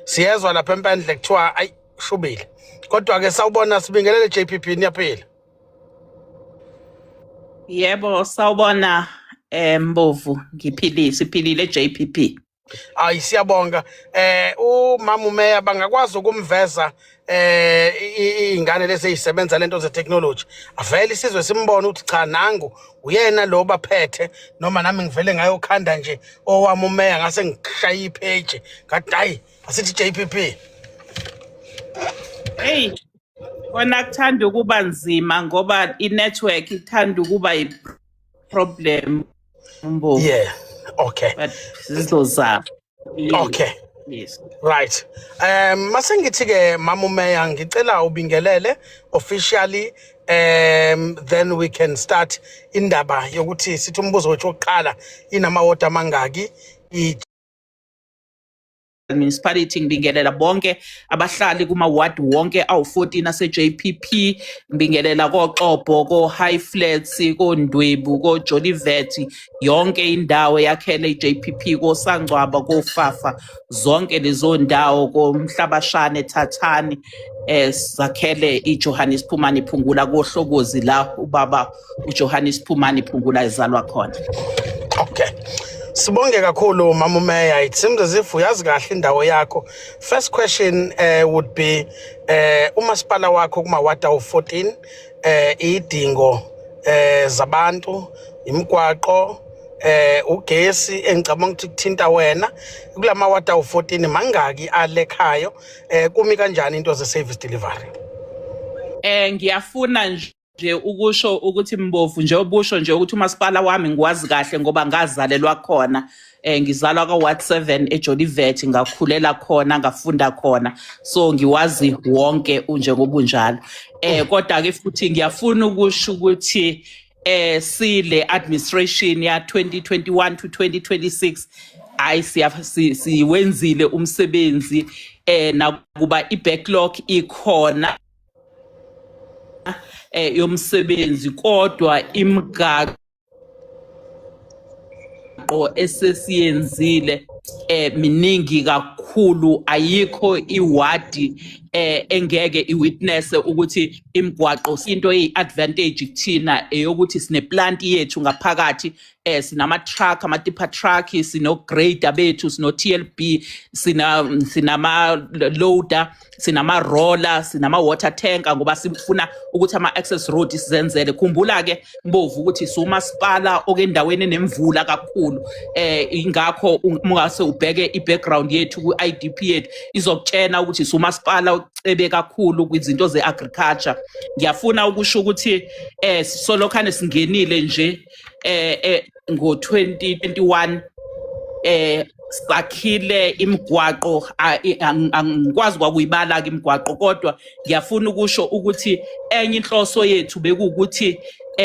siyezwa lapha empendle kuthiwa ayi shubile kodwa ke sawubona sibingelele JPP niyaphila. Yebo sawubona Mbovu siphilile JPP. Hayi siyabonga umama umeya bangakwazi ukumveza ingane leseyisebenza lento ze technology avele isizwe simbone ukuthi cha nangu uyena lo baphethe noma nami ngivele ngayo khanda nje owami umeya ngase ngishaya ipage ngathi hayi asithi JPP. Hey kona kuthanda ukuba nzima ngoba inetwork ithanda ukuba problem Mbovu. Yeah, okay. But sizozama. Okay. Yes. Right. Masengithi ke mama umeya ngicela ubingelele officially then we can start indaba yokuthi sithi umbuzo wethu oqala inama ward amangaki Municipality ngibingelela bonke abahlali kuma ward wonke awu14 ase JPP ngibingelela koXhobo ko High Flats ko Ndwebu ko Jolivet yonke indawo yakhele iJPP ko Sangcwaba ko Fafa zonke lezo ndawo ko Mhlabashane Thathani zakhele iJohannes Phumani Phungula ko Hlokozi la ubaba uJohannes Phumani Phungula ezalwa khona. Okay. Sibonge kakhulu mama umeya, it seems as if uyazi kahle indawo yakho. First question would be umasipala wakho kuma ward awu14 idingo zabantu imigwaqo ugesi engicabanga ukuthi kuthinta wena kulama ward awu14 mangaki alekhayo kumi kanjani into ze service delivery? Ngiyafuna nje ukusho ukuthi Mbovu nje obusho nje ukuthi umasipala wami ngiwazi kahle ngoba ngazalelwa khona ngizalwa ka Ward 7 eJolivet ngakhulela khona ngafunda khona so ngiwazi wonke njengobunjalo kodwa ke futhi ngiyafuna ukusho ukuthi sile administration ya 2021 to 2026 ayi siwenzile umsebenzi nakuba ibacklog ikhona yomsebenzi kodwa imigaqo esesiyenzile miningi kakhulu ayikho iwadi engeke iwitness ukuthi imigwaqo into eyiadvantage kuthina eyokuthi sine plant yethu ngaphakathi sinama truck ama-tipper truck sino grader bethu sino TLB sinama loader sinama roller sinama water tanker ngoba sifuna ukuthi ama access road sizenzele. Khumbula ke Mbovu ukuthi sumasipala okendaweni enemvula kakhulu ingakho ungase ubheke i-background yethu ku-IDP yethu izokutshena ukuthi sumasipala ocebe kakhulu kwizinto ze-agriculture. Ngiyafuna ukusho ukuthi solokhane singenile nje ngo-2021 sakhile imigwaqo angikwazi kwakuyibala ke imigwaqo kodwa ngiyafuna ukusho ukuthi enye inhloso yethu bekuwukuthi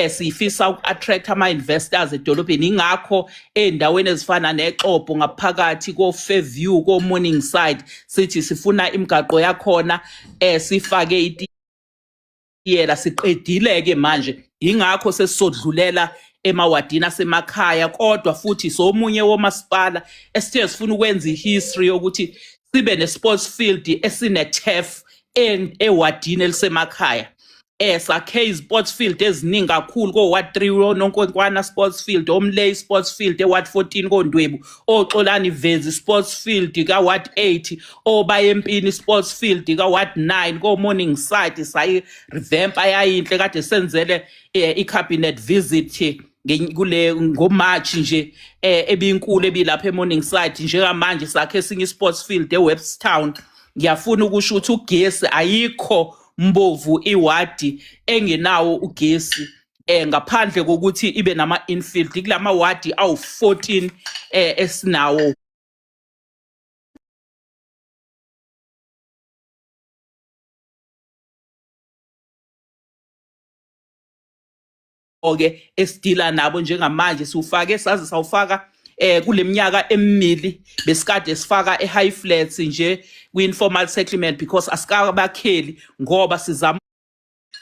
sifisa uku-attract ama-investors edolobheni ingakho ey'ndaweni ezifana neXhobo ngaphakathi ko-Fairview ko-Morningside sithi sifuna imigaqo yakhona sifake itiyela siqedile-ke manje ingakho sesizodlulela emawadini asemakhaya kodwa futhi somunye womasipala esithe sifuna ukwenza ihistory yokuthi sibe ne-sports field esine-turf ewadini elisemakhaya sakhe i-sports field eziningi kakhulu ko-Ward 3 oNonkonkwana sports field oMlay sports field eWard 14 koNdwebu oXolani Vezi sports field ka-Ward 8 oBayempini sports field ka-Ward 9 ko-Morningside sayi-revamp ayayinhle kade senzele i-cabinet visit kule ngoMarch nje ebinkulu ebilapha eMorningside njengamanje sakhe esinye isports field eWebstown. Ngiyafuna ukusho ukuthi ugesi ayikho Mbovu iwadi engenawo ugesi ngaphandle kokuthi ibe nama infield kulama wadi awu14 esinawo oke esidila nabo njengamanje siufake sazi sawufaka kuleminyaka emibili besikade sifaka eHigh Flats nje kwi-informal settlement because asikabakheli ngoba sizama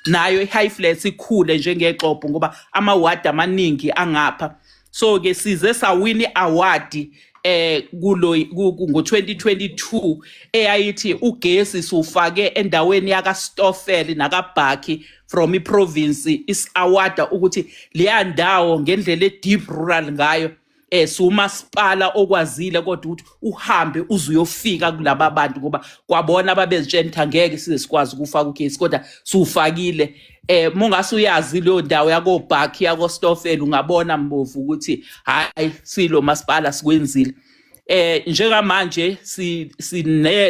nayo iHigh Flats ikhule njengeXhobo ngoba ama-ward amaningi angapha. So ke size sawini award ngo-2022 eyayithi ugesi sufake endaweni yakaStofel nakaBhaki from iprovince is-awada ukuthi leya ndawo ngendlela e-deep rural ngayo sumasipala okwazile kodwa ukuthi uhambe uzuyofika kulaba bantu ngoba kwabona babezitshela ngeke size sikwazi ukufaka ugesi kodwa sufakile mongase uyazi leyo ndawo yakoBhaki yakoStofel ungabona Mbovu ukuthi hayi silo masipala sikwenzile njengamanje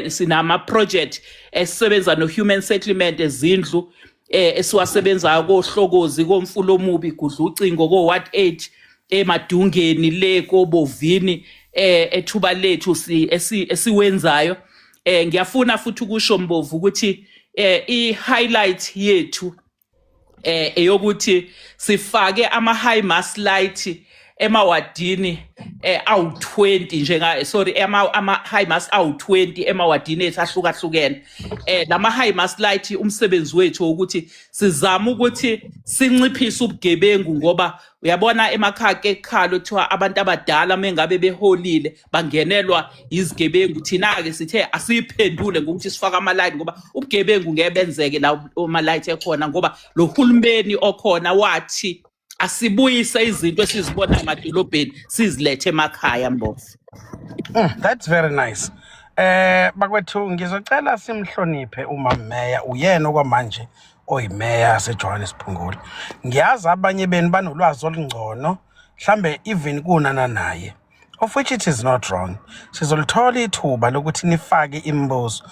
sinama project esisebenza no human settlement ezindlu esiwasebenzayo kohlokozi komfulo omubi gudla ucingo ko ward 8 emadungeni le kobovini ethuba lethu esiwenzayo ngiyafuna futhi ukusho Mbovu ukuthi i-highlight yethu eyokuthi sifake ama-high mass light emawadini awu-20 ama-high mass awu-20 emawadini ethu ahlukahlukene lama-high mass light umsebenzi wethu ukuthi sizama ukuthi sinciphise ubugebengu ngoba uyabona emakhaya ekhalo kuthiwa abantu abadala mengabe beholile bangenelwa izigebengu thina-ke sithe asiyiphendule ngokuthi sifake ama-light ngoba ubugebengu ngeke benzeke la ama-light ekhona ngoba lo hulumeni okhona wathi asibuyise izinto esizibona emadolobheni sizilethe emakhaya Mbovu. That's very nice. Bakwethu ngizocela simhloniphe uMameya uyena okwamanje oyimeya yaseJohannesburg. Ngiyazi abanye benu banolwazi olungcono mhlambe even kunana naye. Of which it is not wrong. Sizolithola ithuba lokuthi nifake imibuzo.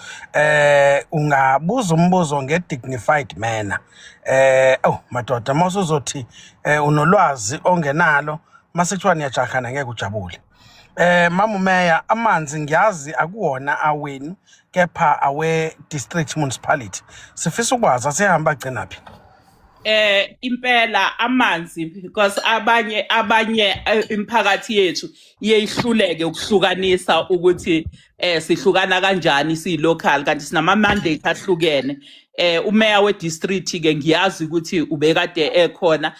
Ungabuza umbuzo nge-dignified manner. Madoda masuzothi unolwazi ongenalo masekuthiwa niyajahana ngeke ujabule. Mama Meya amanzi ngiyazi akuwona awenu kepha awe district municipality. Sifisa ukwazi asehamba agcina phi? Impela amanzi because abanye imphakathi yethu iyehluleke ukuhlukanisa ukuthi sihlukana kanjani silocal kanti sinama mandate ahlukene umeya we district ke ngiyazi ukuthi ubekade ekhona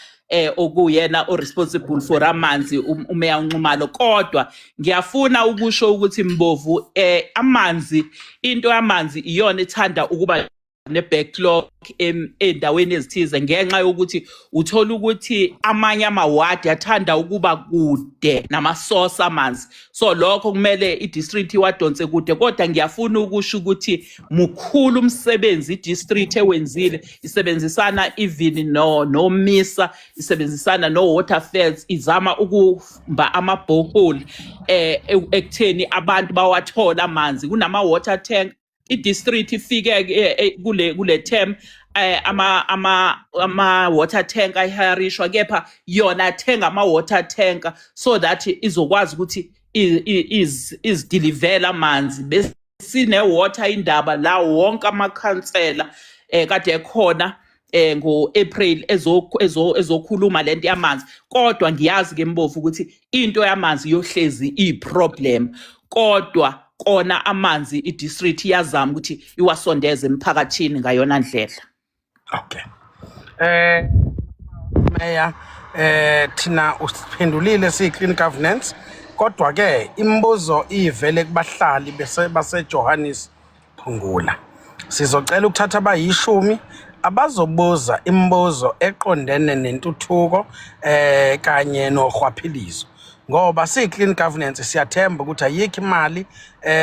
okuyena o responsible for amanzi umeya uNxumalo kodwa ngiyafuna ukusho ukuthi Mbovu amanzi into yamanzi iyona ethanda ukuba ne-backlog endaweni ezithize ngenxa yokuthi uthola ukuthi amanye amawadi athanda ukuba kude nama-source amanzi so lokho kumele i-district iwadonse kude kodwa ngiyafuna ukusho ukuthi mukhulu umsebenzi i-district ewenzile isebenzisana even no-MISA isebenzisana no-Waterfields izama ukumba ama-borehole ekutheni abantu bawathola amanzi kunama-water tank i-district ifike kule term ama water tank ayihayarishwa kepha yona thenga ama water tank so that izokwazi ukuthi is-deliver amanzi bese sine water indaba la wonke amakhansela kade ekhona ngo-April ezokhuluma lento yamanzi kodwa ngiyazi ke Mbovu ukuthi into yamanzi yohlezi i-problem kodwa kona amanzi i-district iyazama ukuthi iwasondeze emphakathini ngayona ndlela. Okay. Meya thina usiphendulile siyi-clean governance kodwa ke imibuzo ivele kubahlali baseJohannesburg. Sizocela ukuthatha abayishumi abazobuza imibuzo eqondene nentuthuko kanye nohwaphilizo. Ngoba siyi-clean governance siyathemba ukuthi ayikho imali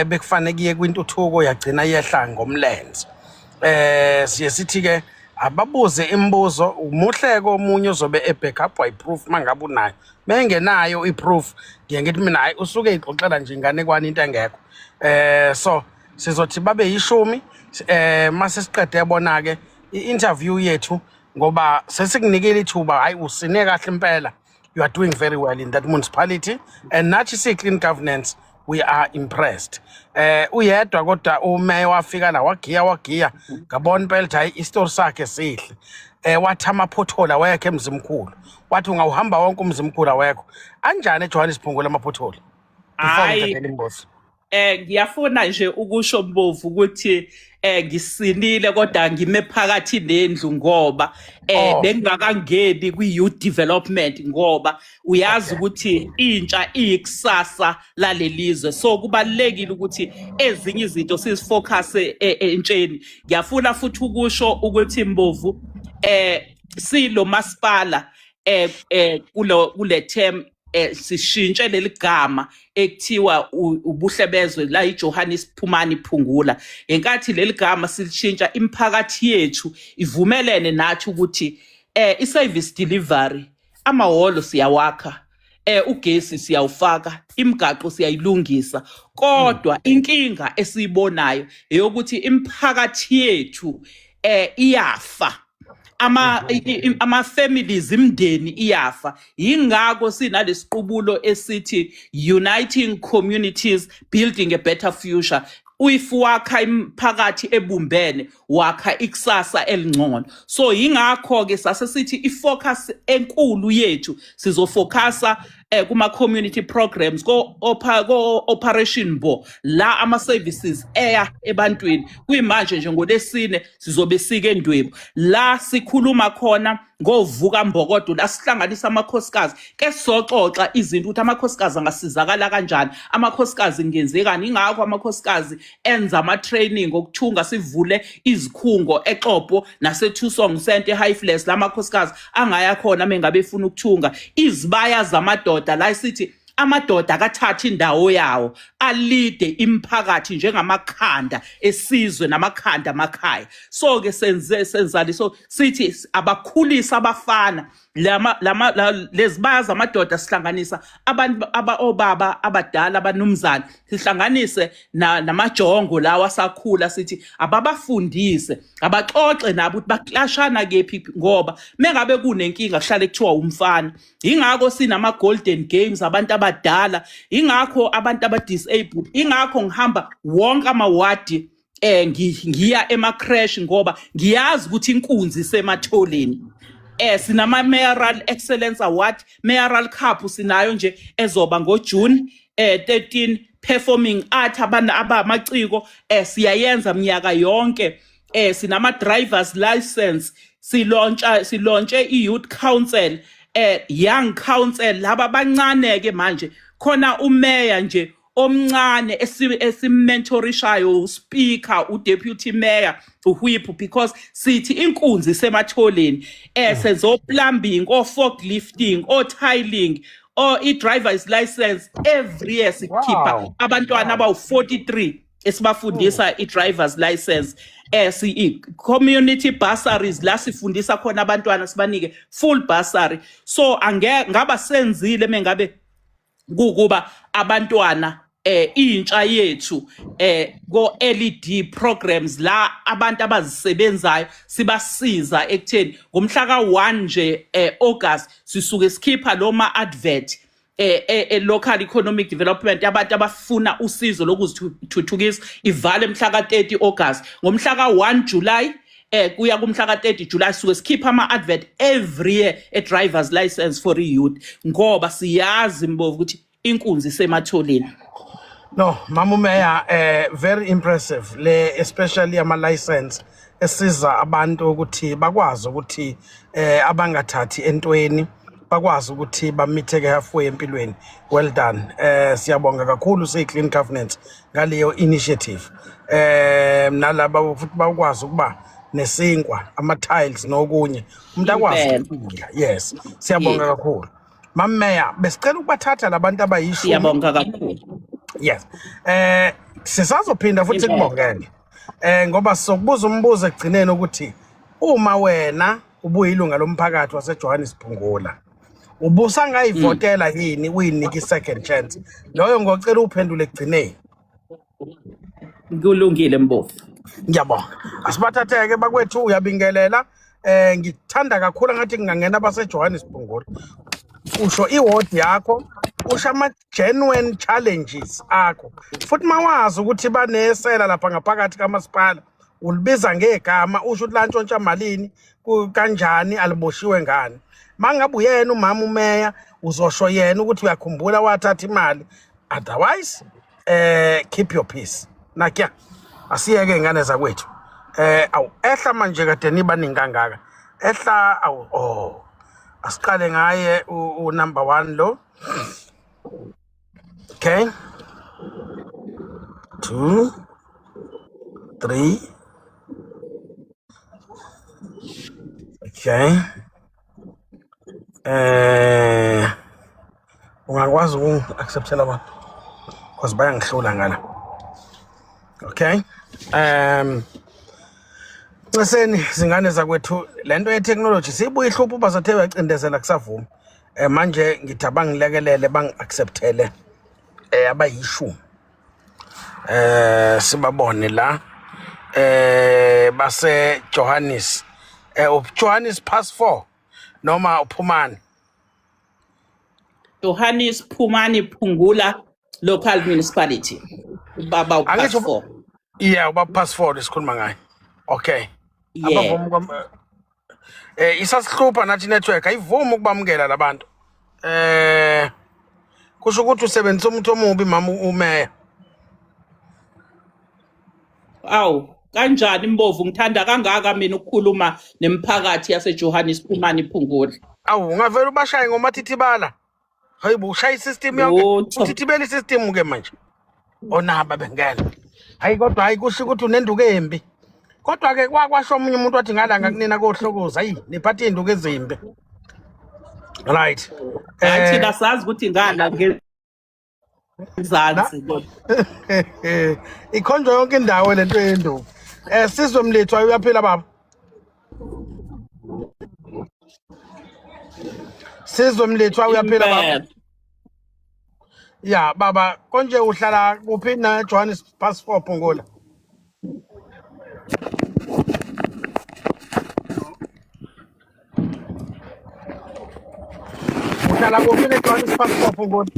bekufanele iye kwintuthuko yagcina yehla ngomlenze. Siye sithi ke ababuze imibuzo umuhleko omunye uzobe e-backup i-proof mangabe unayo. Bengenayo i-proof ngiye ngithi mina hayi usuke ixoxela nje inganekwane into engekho. So sizothi babe yishumi mase siqede yabona ke i-interview yethu ngoba sesikunikele ithuba hayi usine kahle impela. You are doing very well in that municipality and nathi siyi-clean governance we are impressed. Uyedwa kodwa umeya wafika la wagiya ngabona impela ukuthi hayi isitori sakhe sihle. Wathi amaphothola awekho emzimkhulu. Wathi ungawuhamba wonke umzimkhulu awekho. Anjani eJohannesburg lamapothola? Hayi Ngiyafuna nje ukusho Mbovu ukuthi ngisinile kodwa ngime phakathi nendlu ngoba bengingakangeni kwi-youth development ngoba uyazi ukuthi intsha iyikusasa lalelizwe, so kubalekile ukuthi ezinye izinto sizifocus entsheni. Ngiyafuna futhi ukusho ukuthi Mbovu silo masipala kule term sishintshe leli gama ekuthiwa ubuhlebezwe la iJohannes Phumani Phungula. Enkathi leli gama silishintsha imiphakathi yethu ivumelene nathi ukuthi i-service delivery, amahholo siyawakha, ugesi siyawufaka, imigaqo siyayilungisa, kodwa inkinga esiyibonayo eyokuthi imiphakathi yethu iyafa. Ama families imndeni iyafa. Yingakho sinalesiqubulo esithi uniting communities building a better future. Uyifu wakha imphakathi ebumbene wakha ikusasa elingcono. So yingakho ke sasesithi ifocus enkulu yethu sizofocusa kuma community programs ko Operation Bo la ama services eya ebantwini. Kuyimanje nje ngolesine sizobe sike eNdwebu la sikhuluma khona ngovuka Mbokodo la sihlanganisa amakhosikazi ke soxoxa izinto ukuthi amakhosikazi angasizakala kanjani, amakhosikazi ngenzekani. Ingakho amakhosikazi enza ama training okuthunga, sivule izikhungo eXhopo naseThusong Center Highflats. La makhosikazi angaya khona mengabe efuna ukuthunga izibaya zamadoda la sithi amadoda akathatha indawo yawo alide imiphakathi njengamakhanda esizwe namakhanda amakhaya. So ke senza liso sithi abakhulisa abafana lezibaya zamadoda sihlanganisa abantu obaba abadala abanumzana, sihlanganise namajongo lawa asakhula, sithi ababafundise abaxoxe nabo ukuthi baklashana kephi ngoba mengabe kunenkinga kuhlale kuthiwa umfana. Ingakho sinama golden games abantu abadala, ingakho abantu aba-disabled, ingakho ngihamba wonke amawadi ngiya ema-crash ngoba ngiyazi ukuthi inkunzi isematholeni. Sinama Mayoral Excellence Award, Mayoral Cup sinayo nje ezoba ngoJune 13, performing art abamaciko siyayenza minyaka yonke. Sinama drivers license, silontshe i-youth council, young council laba abancane ke manje khona umeya nje omncane esimentorishayo, uspeaker, udeputy mayor, uhwiphu, because sithi inkunzi sematholeni senzo plumbing or forklifting or tiling or i-driver's license every year sikhipha abantwana abawu-43 esibafundisa i-driver's license. Community bursaries la sifundisa khona abantwana sibanike full bursary. So ngaba senzile mengabe kukuba abantwana intsha yethu go LED programs la abantu abazisebenzayo sibasiza ekutheni ngomhla ka1 nje August sisuke sikhipha loma advert local economic development abantu abafuna usizo lokuzithuthukisa ivale mhla ka30 August. Ngomhla ka1 July kuya kumhla ka30 July suke sikhipha ama advert every year driver's license for youth ngoba siyazi Mbovu ukuthi inkunzi sematholeni. No, Mama Mayor, very impressive especially ama license esiza abantu ukuthi bakwazi ukuthi abangathathi entweni bakwazi ukuthi bamitheke halfway empilweni. Well done. Siyabonga kakhulu Clean Governance ngaleyo initiative. Nalaba futhi bakwazi ukuba nesinkwa ama tiles nokunye umuntu akwazi ukufunda. Yes, siyabonga kakhulu. Mama Mayor, besicela ukubathatha labantu abayishumi. Siyabonga kakhulu. Yes. Sisazophinda futhi kubongeke. Ngoba sizokubuza umbuzo ekugcineni ukuthi uma wena ubuyilunga lomphakathi waseJohannes Phungula ubusangayivotela yini uyinika i-second chance? Loyo ngocela uphendule ekugcineni. Kulungile Mbovu. Ngiyabonga. Asibathatheke bakwethu uyabingelela. Ngithanda kakhulu ngathi ngingangena baseJohannes Phungula. Usho iward yakho, usho ama genuine challenges akho. Futhi mawazi ukuthi banesela lapha ngaphakathi kamasipala, ulibiza ngegama, usho ukuthi la ntshontsha malini kanjani aliboshiwe ngani. Mangabe uyena umama umeya uzosho yena ukuthi uyakhumbula wathatha imali. Otherwise keep your peace. Nakya asiyeke ingane zakwethu. Awu ehla manje kade niba ningangaka. Ehla awu asiqale ngaye u number 1 lo. Okay. 2 3. Okay. Ungakwazi uku-acceptela abantu because bayangihlula ngala. Okay. Nceseni zingane zakwethu lento ye-technology sibuye ihlupho bazathe bacindezela kusavuma. Manje ngithi abangilekelele bangi-acceptele abayishumi. Sibabone la base Johannes Johannes past 4 noma uphumani Johannes Phumani Phungula local municipality baba past 4 yeah uba past 4 lesikhuluma ngayo. Okay. yeah Isasihlupha nathi network ayivumi ukubamukela labantu. Kusho ukuthi usebenzisa umuntu omubi mama umeya. awu kanjani Mbovu ngithanda kangaka mina ukukhuluma nemphakathi yase Johannes Phumani Phungula. Awu ungavela ubashaye ngomathithibala. Hayibo ushaya isystem yonke. Uthithibela isystem ke manje. Onaba bengena. Hayi kodwa hayi kusho ukuthi unenduku embi. Kodwa ke kwasho omunye umuntu wathi ngalanga kunina kohlokoza hayi niphathe induku ezimbi. Right. Thina sazi ukuthi ngala ngezansi kodwa. Ikhonjwa yonke indawo lento yenduku. Sizwe mlethu uyaphila baba. Sizwe mlethu uyaphila baba. Ya baba konje uhlala kuphi na Johannes past 4 Phungula? Uhlala kuphi na Johannes past 4 Phungula?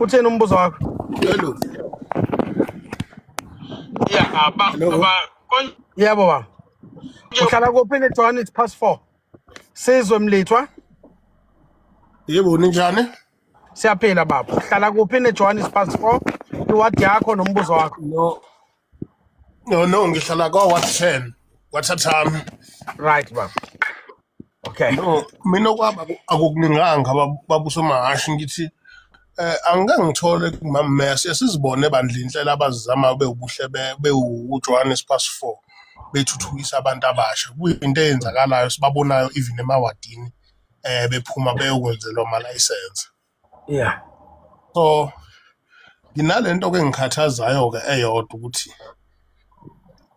Utheni umbuzo wakho? Hello. Yeah, baba yebo baba. Uhlala kuphi na Johannes past 4? Sizwe mlethwa. Yebo ninjani? Siyaphila baba. Uhlala kuphi na Johannes past 4? Iwadi yakho nombuzo wakho. No ngihlala kwa Ward 10 kwaThathami. Right baba. Okay. No mina kwaba akukuninganga babusomahashe ngithi angangithole kumama siyasizibone bandla inhlela abazizama bewubuhle bewu-Johannes past 4 bethuthukisa abantu abasha kuyinto eyenzakalayo sibabonayo even emawadini bephuma beyokwenzelwa ama-license. Yeah. So nginalento ke ngikhathazayo ke eyodwa ukuthi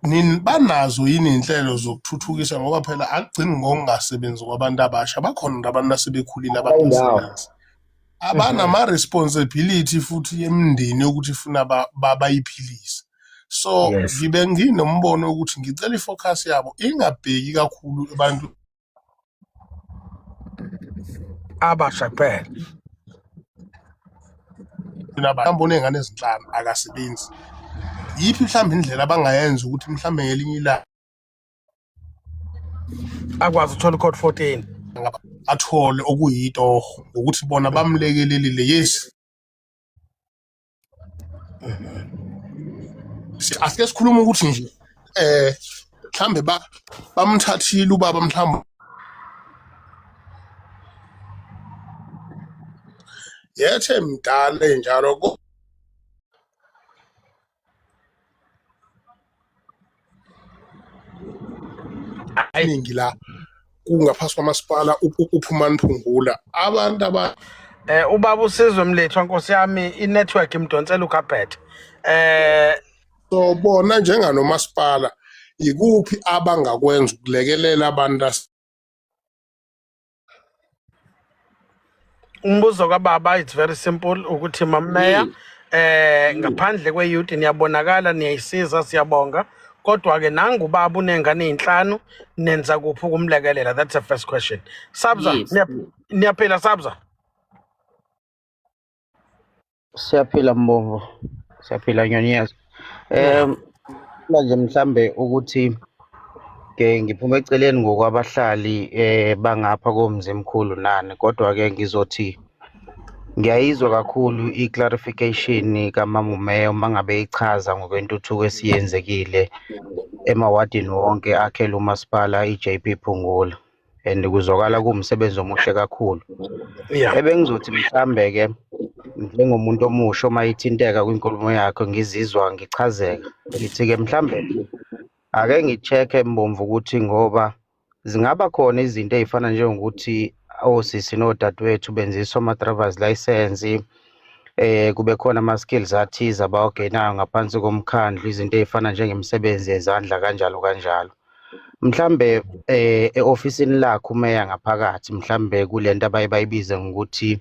nini banazo yini inhlelo zokuthuthukisa ngoba phela akugcini ngokungasebenzi kwabantu abasha bakhona abantu asebekhulile abasebenzi abanama responsibility futhi yemndeni ukuthi ufuna bayiphilise. So ngibe nginombono ukuthi ngicela ifocus yabo ingabheki kakhulu abantu abasha kuphela. Nabambone ngane ezinhlanu akasebenzi. Yiphi mhlawumbe indlela abangayenza ukuthi mhlawumbe ngelinye ilanga akwazi ukuthola code 14 athole okuyitoho ukuthi bona bamlekelelile yes. Asike sikhuluma ukuthi nje mhlambe bamthathile ubaba mhlambe yethe mdala njalo iningi la kungaphasi kwamasipala uPhumani Phungula abantu ubaba usizwe mlethu nkosi yami inetwork imdonsela uKaphethe. So bona njenganomasipala ikuphi abangakwenza ukulekelela abantu Umbuzo kababa it's very simple ukuthi mameya ngaphandle kweyouth niyabonakala niyayisiza siyabonga kodwa ke nangu baba unengane ezinhlanu nenza kuphi ukumlekelela. That's the first question. Sabza niyaphila Sabza? Siyaphila Mbongo, siyaphila Nyoniyazi. Manje mhlambe ukuthi ke ngiphume eceleni ngokwabahlali bangapha komzi emkhulu nani kodwa ke ngizothi Ngiyayizwa kakhulu i-clarification kaMama uMeya uma ngabe ichaza ngokwentuthuko esiyenzekile emawadini wonke akhele umasipala i-JP Phungula, and kuzwakala kuwumsebenzi omuhle kakhulu. Yeah. Ebengizothi mhlambe-ke njengomuntu omusha uma ithinteka kwinkulumo yakho ngizizwa ngichazeka, ngithi-ke mhlambe ake ngi-check-e Mbomvu ukuthi ngoba zingaba khona izinto ey'fana njengokuthi osisi nodadewethu benziswa ama-driver's license, kube khona ama-skills athize abawagenayo ngaphansi komkhandlu, izinto ey'fana njengemisebenzi yezandla kanjalo kanjalo. Mhlambe e-ofisini lakho umeya ngaphakathi mhlambe kule nto bayibize ngokuthi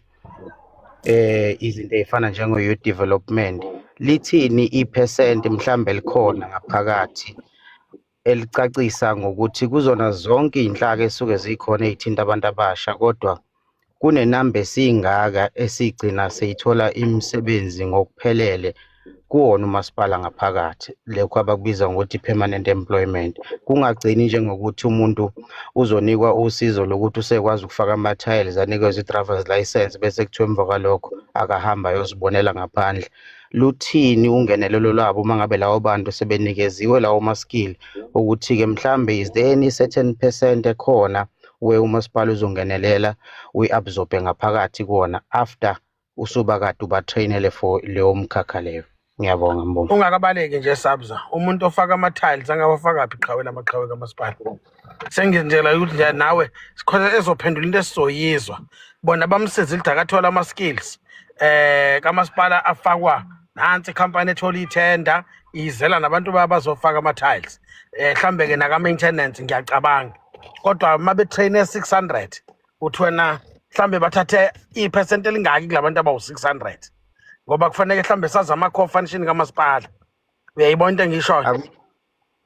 izinto ey'fana njengo-youth development, lithini iphesenti mhlambe likhona ngaphakathi elicacisa ngokuthi kuzona zonke iy'nhlaka esuke zikhona ey'thinta abantu abasha, kodwa kunenamba esingaka esigcina seyithola imisebenzi ngokuphelele kuwona umasipala ngaphakathi, lekho abakubiza ngokuthi permanent employment. Kungagcini njengokuthi umuntu uzonikwa usizo lokuthi usekwazi ukufaka ama-tiles, anikezwe i-driver's license bese kuthiwa emva kwalokho akahamba ayozibonela ngaphandle. Luthini ungenelelo lwabo uma ngabe lawo bantu sebenikeziwe lawo ma-skill ukuthi-ke mhlambe is there any certain percent ekhona where umasipala uzongenelela uyi-absorbe ngaphakathi kuwona after usuba kade uba-trainele for leyo mkhakha leyo? Ngiyabonga Mbongi. Ungakabaleki nje Sabza, umuntu ofaka ama-tiles angawafaka phi iqhawe lamaqhawe kamasipala. Sengenzela ukuthi nje nawe sikhona ezophendula into esizoyizwa. Bona bamsizile dakathola ama-skills kamasipala afakwa nansi company ethola ithenda izela nabantu bazofaka ama-tiles. Mhlambe ke naka maintenance ngiyacabanga. Kodwa mabe train 600 uthi wena mhlambe bathathe ipercent elingaki kulabantu abawu 600. Ngoba kufanele mhlambe sazi ama-core function kamasipala. Uyayibona into engishoyo?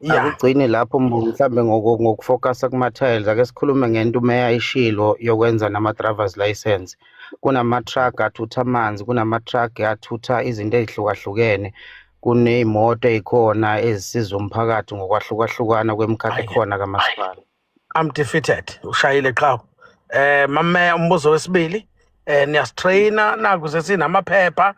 Yeah. Akugcini lapho Mbongi mhlambe ngokufocusa kuma-tiles, ake sikhulume ngento umeya ishilo yokwenza nama-driver's license. Kunama-truck athutha amanzi, kunama-truck athutha izinto ey'hlukahlukene, kuney'moto ey'khona ezisiza umphakathi ngokwahlukahlukana kwemkhakha ekhona kamasipala. I'm defeated. Ushayile qhawe. Mama umbuzo wesibili, niyasitraina nakuze sinamaphepha,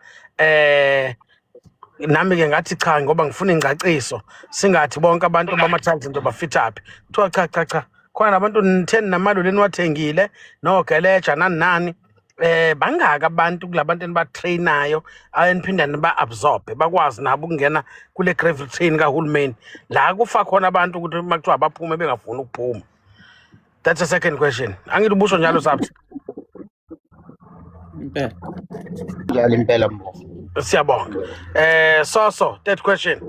nami ke ngathi cha ngoba ngifuna ingcaciso singathi bonke abantu bama-tiles into bafit up. Kuthiwa cha khona abantu 10 namaloli niwathengile nogeleja nani bangaka abantu kulabantu enibatrainayo eniphinda niba-absorbe bakwazi nabo ukungena kule gravel train kahulumeni la kufa khona abantu ukuthi makuthiwa baphume bengafuni ukuphuma. That's a second question. Angithi ubusho njalo Sabza. Impela. Njalo impela Mbongi. Siyabonga. So third question.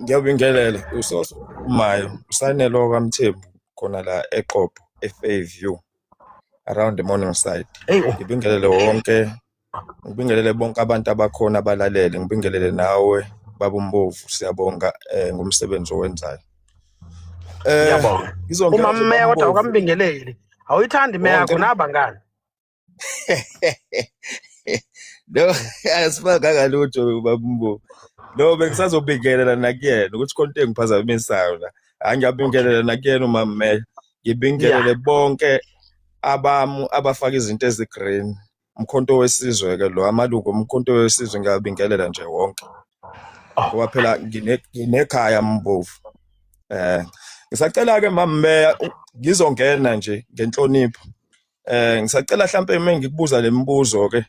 Ngiyabingelela uSoso uMayo usanelo kaMthembu khona la eQobo eFairview around the morning side. Ngibingelele bonke abantu abakhona abalalele, ngibingelele nawe baba uMbovu, siyabonga ngomsebenzi owenzayo. Ngiyabonga. Uma Meya kodwa ukambingeleli. Awuyithandi Meya yakho nabangani? No, asifaka lutho baba uMbovu. No, bengisazobingelela nakuyena ukuthi konke engiphazamisayo la. Angiyabingelela nakuyena uMama Meya. Ngibingelele bonke abafaka izinto ezigreen. Umkhonto wesizwe ke lo amalungu omkhonto wesizwe ngiyabingelela nje wonke. Ngoba phela nginekhaya Mbovu. Ngisacela ke Mama Meya ngizongena nje ngenhlonipho. Ngisacela mhlambe ngikubuza lemibuzo ke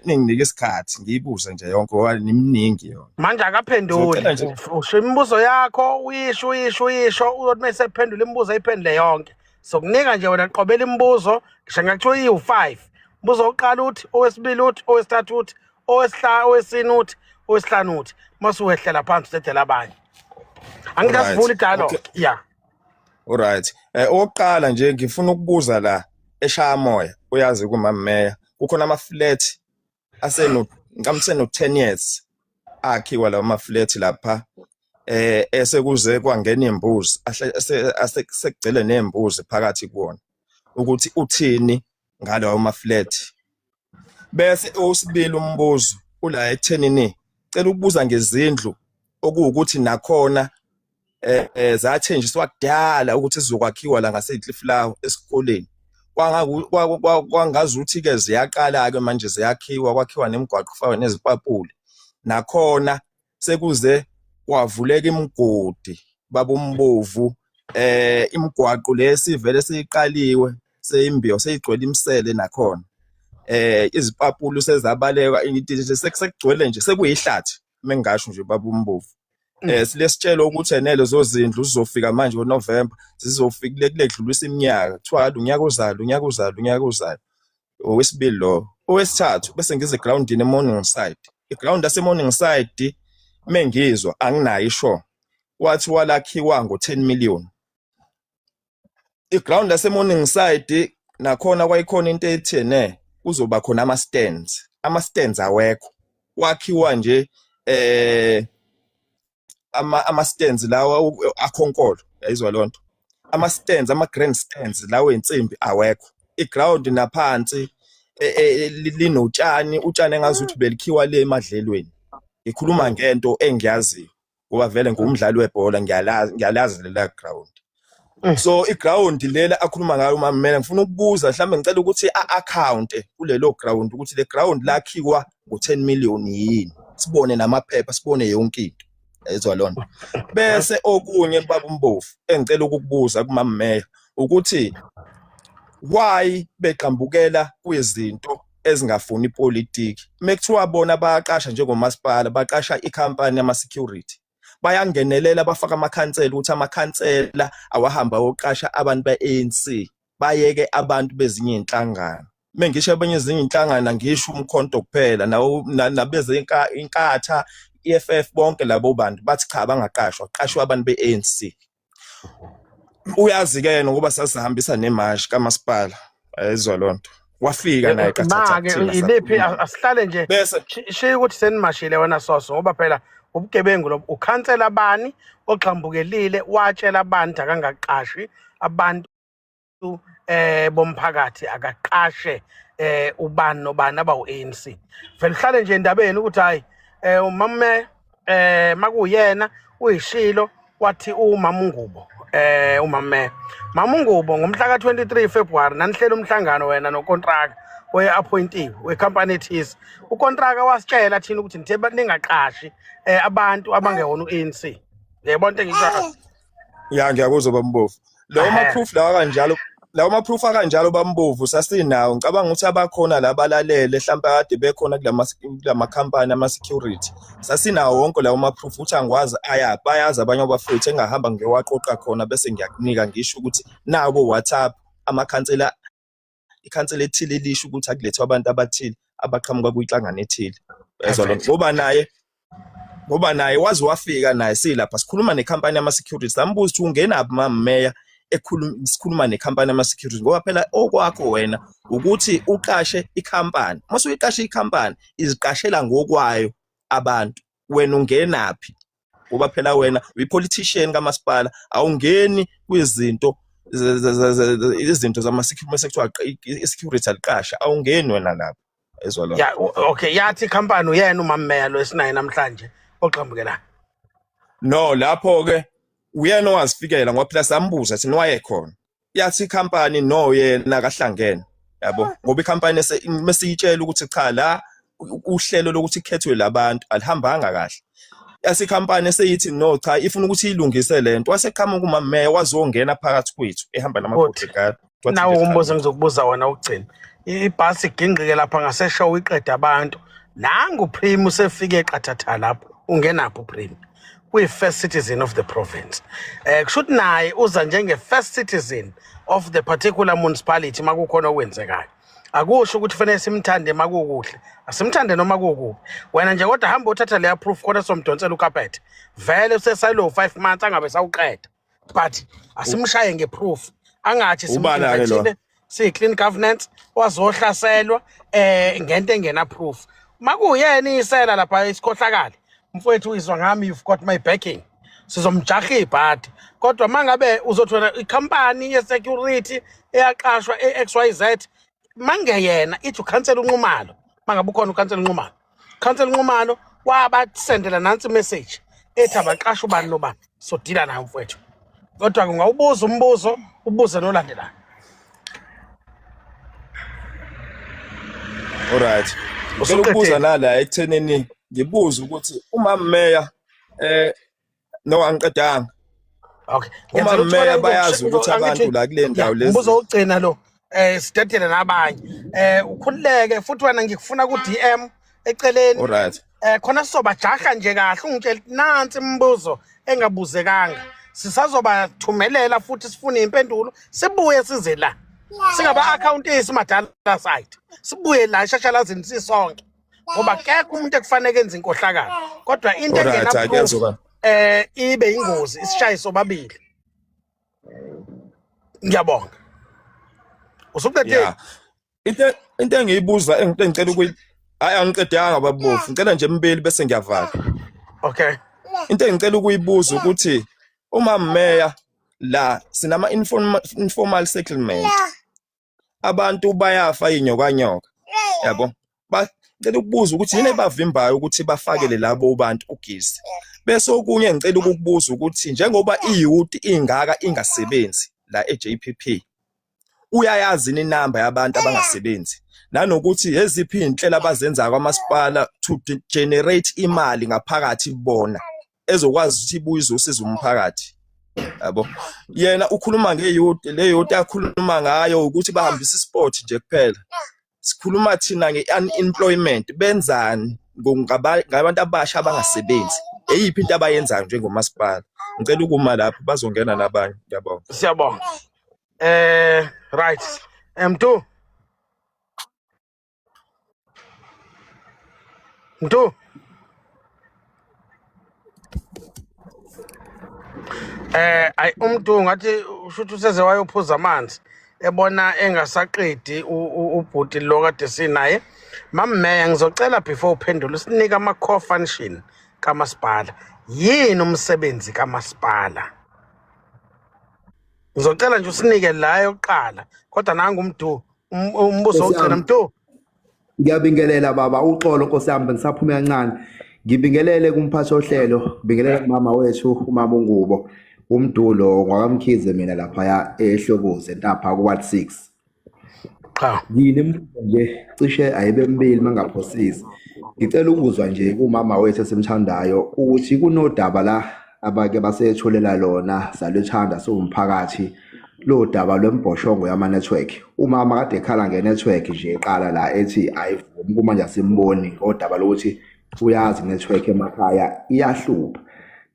ninginike isikhathi ngiyibuze nje yonke ngoba nimningi yona. Manje akaphenduli. Usho imibuzo yakho uyisho uyothi mase ephendula imibuzo ayiphendule yonke. So kunika nje wena qobela imibuzo ngisho ngakuthiwa iyi5. Umbuzo oqala uthi, owesibili uthi, owesithathu uthi, owesine uthi, owesihlanu uthi. Mase uhehlela phansi uthethela abanye. Angikasivuli dialogue. Yeah. Alright. Oqala nje ngifuna ukubuza la eShaya Moya, uyazi kuMama Meya kukhona ama-flat ngamseno 10 years akhiwa lawo ma-flat lapha esekuze kwangena imbuzi asekugcele nembuzi phakathi kuona ukuthi uthini ngalawo ma-flat. Bese osibili umbuzo ula ethenini cela ukubuza ngezindlu okuwukuthi nakhona zathenjiswa kudala ukuthi sizokwakhiwa la ngaseCliff Flower esikoleni kwangazuthi ke ziyaqala ke manje kwakhiwa nemigwaqo kufakwa nezipapuli nakhona sekuze kwavuleka imigodi babombovu imigwaqo lesivele seyiqaliwe seyimbiyo seyigcwele imisele nakhona izipapulu sezabaleka sekugcwele nje sekuyihlathi mengasho nje babombovu silesitshelo ukuthi enele zozindlu zizofika manje ngoNovember zizofika kudlulisa iminyaka kuthiwa unyaka uzayo owesibili lo owesithathu bese ngize groundini eMorningside iground yaseMorningside mengizwa anginayo isho wathi walakhiwa ngo10 million iground yaseMorningside nakhona kwayikhona into ethene kuzoba khona ama-stands awekho wakhiwa nje ama-stands lawa akhonkolo yayizwa lonto ama-stands ama-grandstands lawo ensimbi awekho iground naphansi linotshani utshani engazuthi belikhiwa le emadlelweni ngikhuluma ngento engiyaziyo ngoba vele ngumdlali webhola ngiyalazi lela ground so iground lela akhuluma ngayo uMamela ngifuna ukubuza mhlambe ngicela ukuthi a-account kulelo ground ukuthi le ground lakhiwa ngo10 million yini sibone namaphepha sibone yonke into yayizwa lonto bese okunye babombovu engicela ukukubuza kuMamela ukuthi why beqambukela kwezinto ezingafuni ipolitiki mekuthiwa bona bayaqasha njengomasipala baqasha ikhampani yama-security bayangenelela bafaka amakhansela ukuthi amakhansela awahamba oqasha abantu be-ANC bayeke abantu bezinye inhlangano mengisho abanye ezinye inhlangano ngisho umkhonto kuphela nabeze inkatha EFF bonke labo bantu bathi cha bangaqashwa qashwa abantu be-ANC uyazi ke yena ngoba sasihambisa nemashi kamasipala ayizwa lonto wafika naye ilephi asihlale nje bese shiya ukuthi senimashile wena Soso ngoba phela ubugebengu lo ukhansela abani oxhambukelile watshela abantu akangaqashi abantu bomphakathi akaqashe ubani nobani abawu-ANC vele uhlale nje endabeni ukuthi hayi uMame makuyena uyishilo wathi uMamungubo uMame Mamungubo ngomhla ka23 February nanihlela umhlangano wena nokontraka oye-appointiwe wecompany ethize ukontraka wasitshela thina ukuthi nithe ningaqashi abantu abangewona u-ANC yayibona into engisho ngiyakuzwa bambovu lawo ma-proof akanjalo bambovu sasinawo ngicabanga ukuthi abakhona labalalele mhlawumbe kade bekhona kulamakhampani ama-security sasinawo wonke lawo ma-proof ukuthi angikwazi bayazi abanye abafowethu engahamba ngewaqoqa khona bese ngiyakunika ngisho ukuthi nawo WhatsApp amakhansela ikhansela ethile lisho ukuthi akulethwa abantu abathile abaqhamuka kuyinhlangano ethile yezwa lonto ngoba naye wazi wafika naye silapha sikhuluma nekhampani yama-security sambuza ukuthi ungenaphi mameya sikhuluma nekhampani yama-security ngoba phela okwakho wena ukuthi uqashe ikhampani mase uyiqashe ikhampani iziqashela ngokwayo abantu wena ungenaphi ngoba phela wena uyi-politician kamasipala awungeni kwizinto izinto zama-security i-security aliqasha awungeni wena lapho ezwa lo okay yathi ikhampani uyena uMamela lo esinayo namhlanje oqhambukela no lapho ke uyena owazifikela ngoba phela sambuza thina wayekhona yathi ikhampani no yena kahlangene yabo ngoba ikhampani mesiyitshela ukuthi cha la uhlelo lokuthi ikhethwe labantu alihambanga kahle yasi ikhampani seyithi no cha ifuna ukuthi ilungise lento wasekhama kuMamela wazongena phakathi kwethu ehamba nama-bodyguard nawo umbuzo engizokubuza wona ukugcina ibhasi igingqike lapha ngaseshow iqeda abantu nangu Prim usefike eqathatha lapho ungenaphi uPrim kuyi-first citizen of the province kushuthi naye uza njenge-first citizen of the particular municipality makukhona okwenzekayo akusho ukuthi fanele simthande makukuhle asimthande noma kukubi wena nje kodwa hamba uthatha leya proof kodwa somdonsela ukaphethe vele usesayilo 5 months angabe sawuqeda but asimshaye ngeproof angathi simthethile siyi-clean governance wazohlaselwa ngento engena proof makuyena isela lapha isikhohlakala mfowethu uyizwa ngami you've got my backing sizomjaha ibhadi kodwa mangabe uzothola ikhampani ye-security eyaqashwa e-XYZ mangeyena ithi ukhansela unqumalo mangabe ukhona ukhansela unqumalo khansela unqumalo wabatsendela nansi message ethi abaqasha ubani nobani so dila nayo mfowethu kodwa kungawubuza umbuzo ubuze nolandelayo Alright. Ngicela ukubuza Usuqedile? nala ekuthenini ngibuza ukuthi uma meya no angiqedanga. Okay. Uma Ngiyacela meya uthole bayazi ukuthi abantu angithi la kule ndawo mbuzo lezi wokugcina lo. Sidedele nabanye. Ukhululeke futhi wena ngikufuna ku DM eceleni. alright. Khona sizobajaha nje kahle ungitshela nansi imibuzo engabuzekanga. Sisazoba thumelela futhi sifune impendulo sibuye size la. Singaba accountants madala side. Sibuye la eshashalazini sisonke. Ngoba kekho umuntu ekufanele enze inkohlakalo. Kodwa into Alright, engena proof akuyazoba. ibe ingozi isishaye sobabili. Ngiyabonga. Usuqedile? Yeah. Into engiyibuza engicela ukuthi hayi angiqedanga babofu. Ngicela nje mbili bese ngiyavala. Okay. Into engicela ukuyibuza ukuthi uma meya la sinama informal settlement. Abantu bayafa inyokanyoka. Yabo. Ngicela ukubuza ukuthi yini ebavimbayo ukuthi bafakele labo bantu ugesi. Bese okunye ngicela ukukubuza ukuthi njengoba iyouth ingaka ingasebenzi la eJPP uyayazi inamba yabantu abangasebenzi nanokuthi eziphi inhlelo abazenza kwamasipala to generate imali ngaphakathi bona ezokwazi ukuthi ibuye izosiza umphakathi. Yabo. Yena ukhuluma ngeyouth le youth akhuluma ngayo ukuthi bahambisa isport nje kuphela. Sikhuluma thina nge-unemployment benzani ngabantu abasha abangasebenzi eyiphi into abayenzayo njengomasipala. Ngicela ukuma lapho bazongena nabanye. Ngiyabonga. Siyabonga. Right. M2. Mntu. Ayi umuntu ngathi ushuthi useze wayophuza amanzi ebona engasaqedi ubhuti lo kade sinaye. Mammeya ngizocela before uphendule usinike ama-core function kamasipala. Yini umsebenzi kamasipala? Ngizocela nje usinike la yokuqala kodwa nanga umntu umbuzo wokugcina mntu. Ngiyabingelela baba uxolo Nkosi yami bengisaphume kancane. Ngibingelele kumphathi ohlelo, ngibingelele kumama wethu umama uNgubo. Umdulo ngwakamkhize mina lapha eHlokoze entapha ku Ward 6. Cha. Yini imibuzo nje cishe ayibe mbili mangaphosisi. Ngicela ukuzwa nje kumama wethu esimthandayo ukuthi kunodaba la abake basetholela lona salethanda siwumphakathi lo daba lwembhoshongo yama network. Umama kade ekhala nge-network nje eqala la ethi ayivumi kumanje asimboni ngodaba lokuthi uyazi network emakhaya iyahlupha.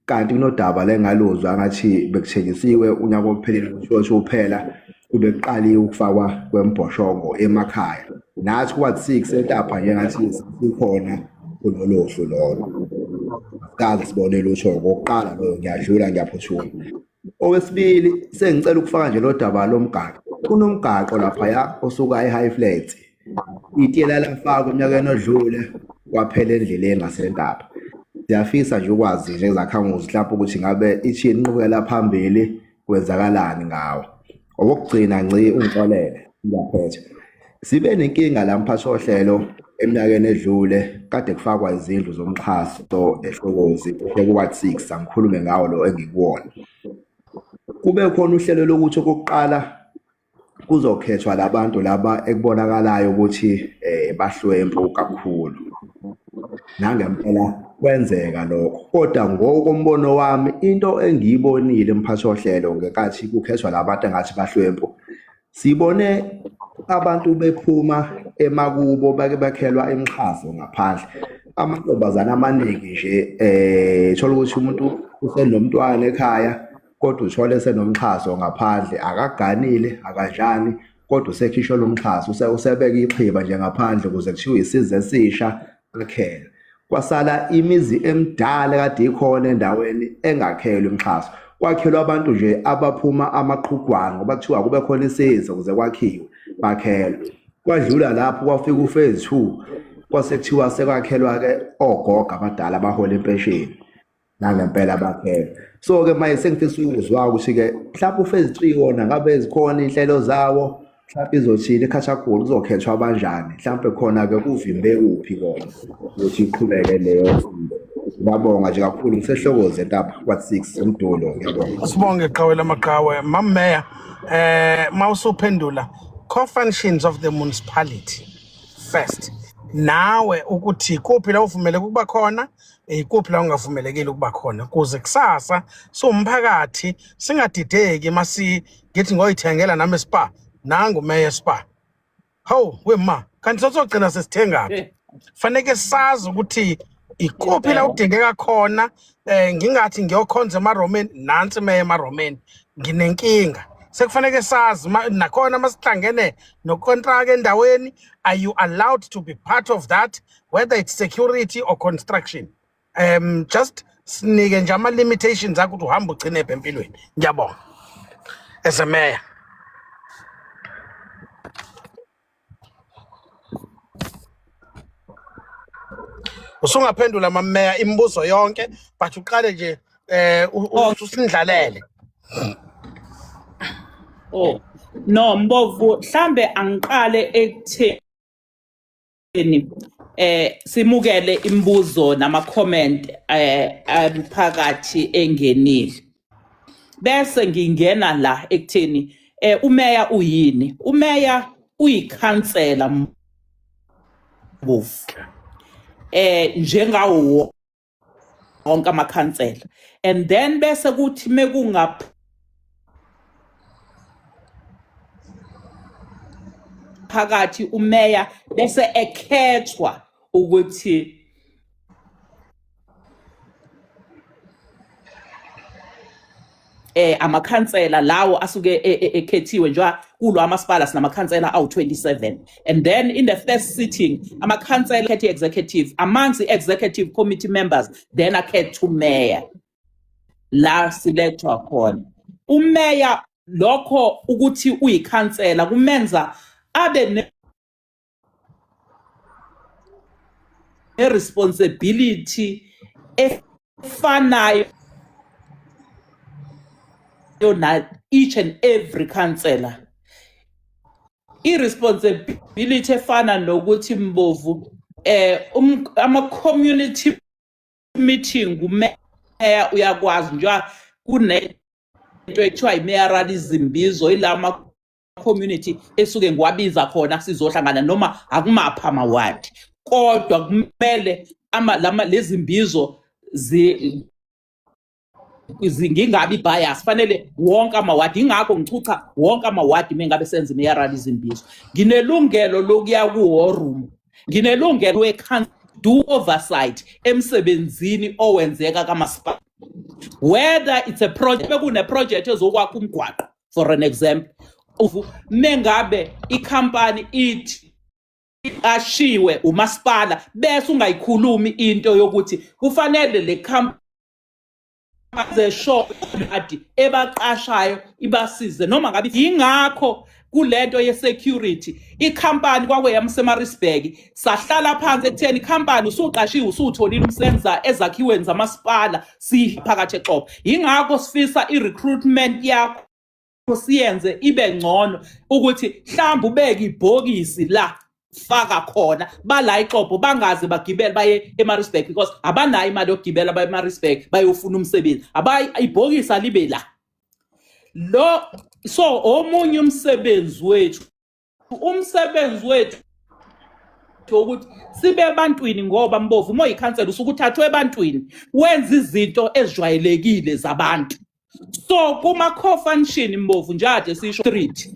Kanti kunodaba lengaluzwa ngathi bekuthenjisiwe unyaka ophelele ukuthi uphela kube kuqaliwe ukufakwa kwembhoshongo emakhaya. Nathi Ward 6 entapha nje ngathi sikhona kunolohlo lolo. Kaze sibone lutho ngokuqala lo ngiyadlula ngiyaphuthuma. Owesibili sengicela ukufaka nje lo daba lomgaqo. Kunomgaqo lapha osuka eHigh Flats. Itiyela lafaka unyakeni odlule kwaphela endleleni ngasentapha. Siyafisa nje ukwazi nje ezakhamuzi mhlawumbe ukuthi ngabe ithi inqubekela phambili kwenzakalani ngawo. Okugcina ngci ungixolele ngiyaphetha. Sibe nenkinga la mphathi ohlelo eminyakeni edlule kade kufakwa izindlu zomxhaso eHlokoze ku Ward 6 angikhulume ngawo lo engikuwona. Kube khona uhlelo lokuthi okokuqala kuzokhethwa labantu laba ekubonakalayo ukuthi bahlwempu kakhulu. Nangempela kwenzeka lokho. Kodwa ngokombono wami into engiyibonile mphathi ohlelo ngekathi kukhethwa labantu engathi bahlwempu. Sibone abantu bephuma emakubo bake bakhelwa emxhaso ngaphandle. Amantombazana amaningi nje thola ukuthi umuntu usenomntwana ekhaya kodwa uthole senomxhaso ngaphandle akaganile akanjani kodwa usekhishwa lomxhaso usebeka iqhiba nje ngaphandle ukuze kuthiwe isizwe esisha akhela. Kwasala imizi emidala kade ikhona endaweni engakhelwe imxhaso. Kwakhelwa abantu nje abaphuma amaqhugwana ngoba kuthiwa kube khona isizwe ukuze kwakhiwe bakhelwa. Kwadlula lapho kwafika uphase 2 kwasekuthiwa sekwakhelwa ke ogogo abadala abahola impesheni nangempela bakhelwa. So ke manje sengifisa ukuzwa ukuthi ke mhlawumbe uphase 3 wona ngabe zikhona inhlelo zawo mhlawumbe izothini eKhathagoli uzokhethwa abanjani mhlawumbe khona ke kuvimbe kuphi kona ukuthi iqhubeke leyo. Ngiyabonga nje kakhulu ngiseHlokoze entapha Ward 6 umdulo ngiyabonga. Sibonge Qhawela Maqhawe. Mammeya mawusuphendula core functions of the municipality first. nawe ukuthi ikuphi la uvumeleke ukuba khona ikuphi la ungavumelekile ukuba khona kuze kusasa somphakathi singadideki masigithi ngoyithengela nami spa nangu meya spa hawu wema kanti sozogcina sesithengaphi faneke sazi ukuthi ikuphi la udingeka khona ngingathi ngiyokhonza emaromeni nansi meya emaromeni nginenkinga sekufanele sazi nakhona masihlangene nokontraka endaweni are you allowed to be part of that whether it's security or construction just sinike nje ama limitations akho ukuthi uhamba ugcine empilweni ngiyabonga as a mayor usungaphendula mameya imibuzo yonke but uqale nje usindlalele Oh no Mbovu mhlambe angiqale ekutheni simukele imibuzo nama comment phakathi engenile bese ngingena la ekutheni umeya uyini umeya uyikhansela Mbovu njengawo wonke amakhansela and then bese kuthi mekungapha phakathi umeya bese ekhethwa ukuthi amakhansela lawo asuke ekhethiwe nje kulwa amasipala sinamakhansela awu27 and then in the first sitting amakhansela khethe executive amongst the executive committee members then akhetha umeya la silethwa khona umeya lokho ukuthi uyikhansela kumenza abe responsibility efanayo na each and every councillor irresponsibility efana nokuthi Mbovu ama community meeting umeya uyakwazi nje kunento ekuthiwa i-mayoralism bizo ilama community esuke ngwabiza khona sizohlangana noma akumapha amawadi kodwa kumele lezi mbizo zingingabi bias fanele wonke amawadi ingakho ngichucha wonke amawadi mengabe senza i-mayoralism bizo nginelungelo lokuya ku-war room nginelungelo do oversight emsebenzini owenzeka kamasipala whether it's a project bekune project ezokwakha umgwaqo for an example mengabe ikhampani ithi ashiwe umasipala bese ungayikhulumi into yokuthi kufanele le company ze shop ebaqashayo ibasize noma ngabe ingakho kulento ye security ikhampani kwakwe yamseMaritzburg sahlala phansi ekutheni ikhampani usuqashiwe usutholile umsebenza ezakhiweni zamasipala siphakathi eXhobo ingakho sifisa irecruitment yakho siyenze ibe ngcono ukuthi mhlawumbe ubeke ibhokisi la faka khona bala eXhobo bangaze bagibele baye eMaritzburg because abanayo imali yokugibela baye eMaritzburg bayofuna umsebenzi ibhokisi libe la lo so omunye umsebenzi wethu ukuthi sibe ebantwini ngoba Mbovu uma uyikhansela usukuthathwe ebantwini wenza izinto ezijwayelekile zabantu so kuma co-function Mbovu njade sisho street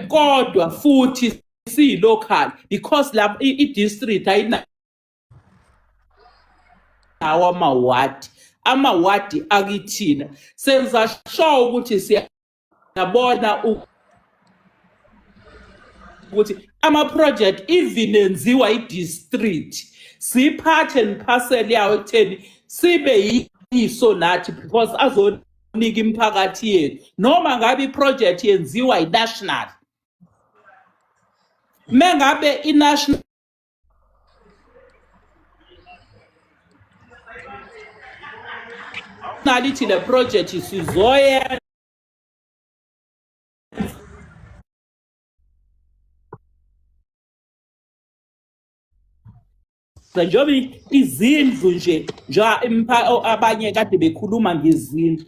kodwa futhi si local because la i-district ayina amawadi akithina senza sure ukuthi siyabona ukuthi ama project even enziwa i-district siphathe neparcel yawo ekutheni sibe yiso nathi because azonika imiphakathi yethu noma ngabe i-project yenziwa i-national mengabe i-national nalithi le project sizoye njengoba izindlu nje abanye kade bekhuluma ngezindlu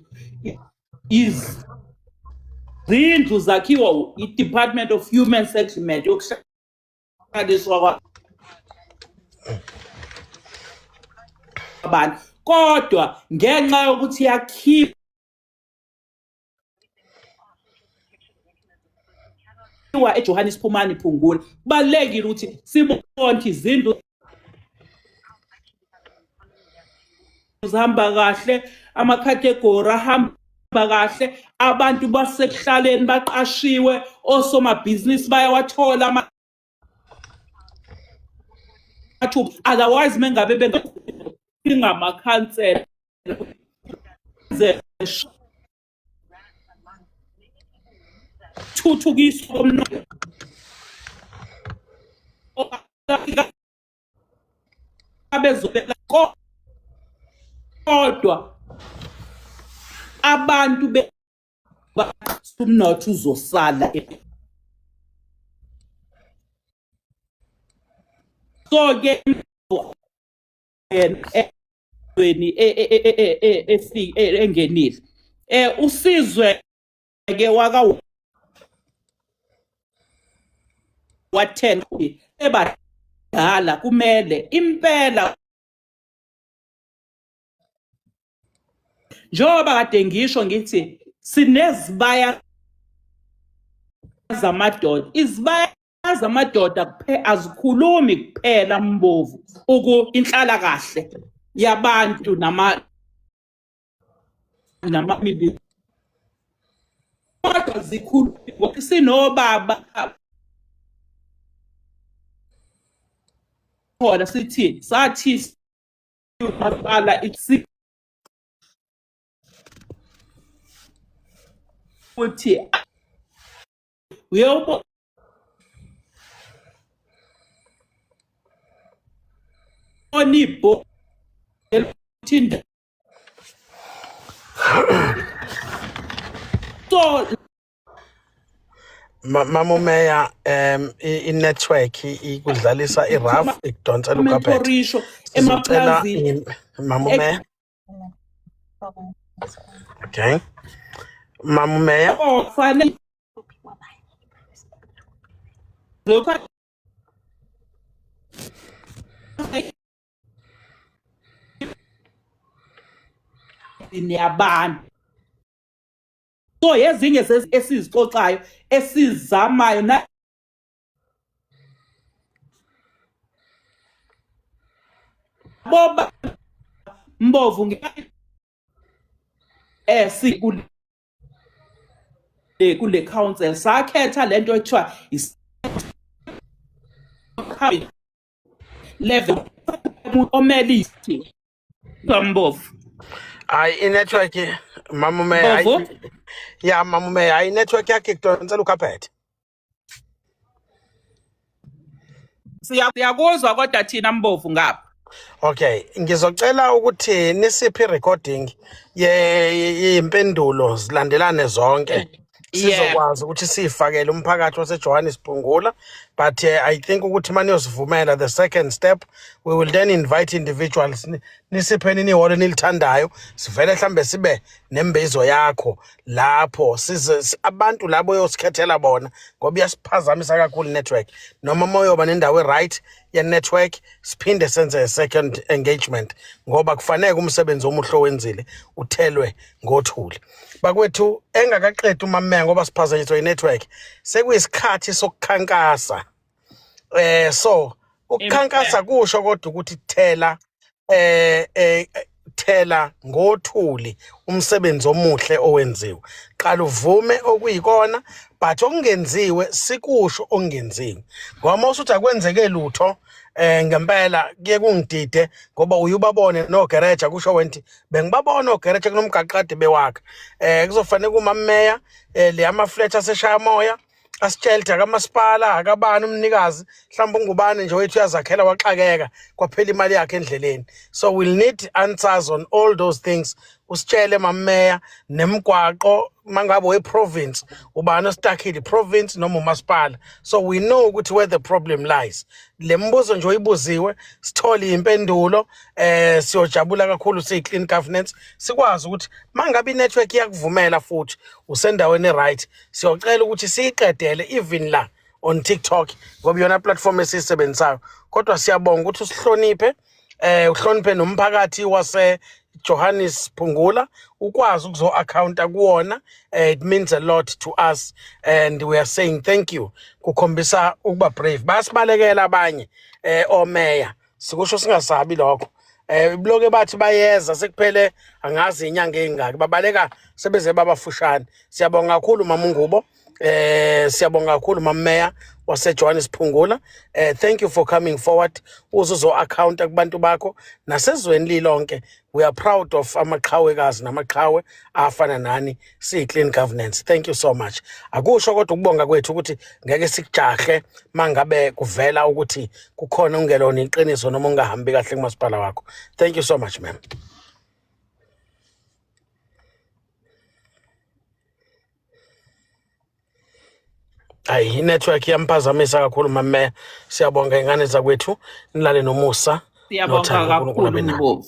izindlu zakhiwa i-Department of Human Settlement yokushadiswa abantu kodwa ngenxa yokuthi yakhipha eJohannes Phumani Phungula kubalekile ukuthi sibone izindlu zihamba kahle ama-category ahamba kahle abantu basekuhlaleni baqashiwe osomabhizinisi bayawathola amathuba otherwise mengabe bengamakhansela thuthukiswa komnotho abezobela kodwa abantu umnotho uzosala so ke engenile usizwe ke waka wa10 ebadala kumele impela njengoba kade ngisho ngithi sinezibaya zamadoda izibaya zamadoda azikhulumi kuphela Mbovu inhlala kahle yabantu namamili kodwa zikhuluma sinobaba khona sithi sathi maqala isi ukuthi uyobo onibo elithinda so Mama Meya i-network ikudlalisa i-rough ikudonsela ukhaphethe mentorisho sizocela emaplazini Mama Meya okay Mama Meya fanele lokho yabantu so ezinye esizixoxayo esizamayo na boba Mbovu kule council sakhetha lento ethiwa level omelithi Mbovu i-network Mama Meya ya Mama Meya i-network yakhe ikudonsela ukhaphethe siyakuzwa kodwa thina Mbovu ngapha okay ngizocela ukuthi nisiphi i-recording yempendulo zilandelane zonke sizokwazi ukuthi sifakele umphakathi waseJohannes Phungula but I think ukuthi manje usivumela the second step we will then invite individuals nisipheni niholo nilithandayo sivele mhlambe sibe nembezo yakho lapho abantu labo yosikhethela bona ngoba iyasiphazamisa kakhulu network noma moyoba nendawo right ye network siphinde senze a second engagement ngoba kufanele umsebenzi omuhlo wenzile uthelwe ngothuli bakwethu engakaqedi uMameya ngoba siphazanyiswa i-network sekuyisikhathi sokukhankasa so ukukhankasa kusho kodwa ukuthi thela ngothuli umsebenzi omuhle owenziwe qala uvume okuyikona but okungenziwe sikusho okungenziwe ngoba mawusuthi akwenzeke lutho ngempela kuye kungidide ngoba uyubabone nogereja kusho wenti bengibabona ogereja kunomgaqade bewakhe kuzofanele kuMameya le amafletha seshaya moya asitshelda kamasipala akabani umnikazi mhlawumbe ungubani nje wethu uyazakhela waxakeka kwaphela imali yakhe endleleni so we'll need answers on all those things usitshele Mameya nemgwaqo mangabe weprovince ubani ostakile province noma umasipala so we know ukuthi where the problem lies lembuzo nje oyibuziwe sithole impendulo siyojabula kakhulu siyiclean governance sikwazi ukuthi mangabe inetwork yakuvumela futhi usendaweni right siyocela ukuthi siyiqedele even la on TikTok ngoba yona platform esisebenzayo kodwa siyabonga ukuthi usihloniphe uhloniphe nomphakathi wase Johannes Phungula ukwazi ukuzo accounta kuwona. It means a lot to us and we are saying thank you. Kukhombisa ukuba brave. Basibalekela abanye omeya. Sikusho singasabi lokho. Bloke bathi bayeza sekuphele angazi inyanga engaki babaleka sebeze babafushane. Siyabonga kakhulu mama Ngubo. Siyabonga kakhulu mama Meya wase Johannes Phungula. Thank you for coming forward. Uzuzo account kubantu bakho nasezweni lilonke. We are proud of amaqhawekazi namaqhawe afana nani si clean governance. Thank you so much. Akusho kodwa ukubonga kwethu ukuthi ngeke sikujahe mangabe kuvela ukuthi kukhona ungelona iqiniso noma ungahambi kahle kumasipala wakho. Thank you so much ma'am. Ayi network yamphazamisa kakhulu mama. Siyabonga ingane zakwethu nilale nomusa Siyabonga kakhulu Ngovu.